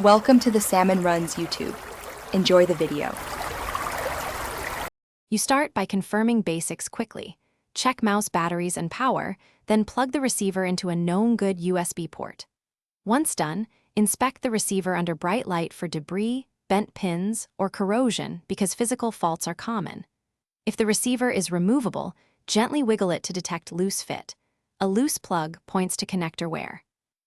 Welcome to the Salmon Runs YouTube. Enjoy the video. You start by confirming basics quickly. Check mouse batteries and power, then plug the receiver into a known good USB port. Once done, inspect the receiver under bright light for debris, bent pins, or corrosion because physical faults are common. If the receiver is removable, gently wiggle it to detect loose fit. A loose plug points to connector wear.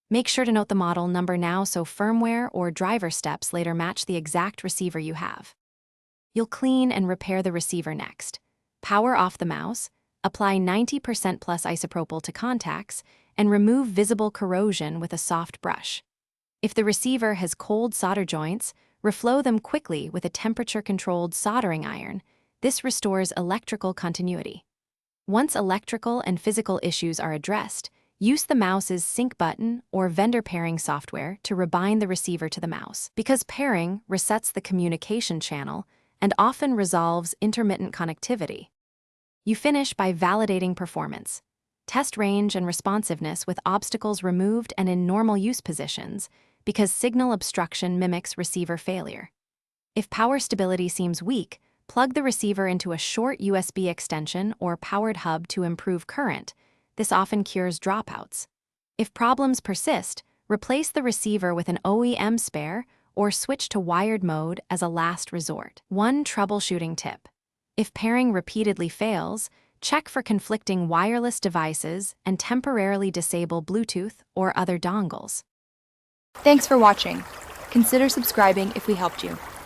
Make sure to note the model number now so firmware or driver steps later match the exact receiver you have. You'll clean and repair the receiver next. Power off the mouse, apply 90% plus isopropyl to contacts, and remove visible corrosion with a soft brush. If the receiver has cold solder joints, reflow them quickly with a temperature-controlled soldering iron. This restores electrical continuity. Once electrical and physical issues are addressed, use the mouse's sync button or vendor pairing software to rebind the receiver to the mouse, because pairing resets the communication channel and often resolves intermittent connectivity. You finish by validating performance. Test range and responsiveness with obstacles removed and in normal use positions, because signal obstruction mimics receiver failure. If power stability seems weak, plug the receiver into a short USB extension or powered hub to improve current. This often cures dropouts. If problems persist, replace the receiver with an OEM spare or switch to wired mode as a last resort. One troubleshooting tip: if pairing repeatedly fails, check for conflicting wireless devices and temporarily disable Bluetooth or other dongles. Thanks for watching. Consider subscribing if we helped you.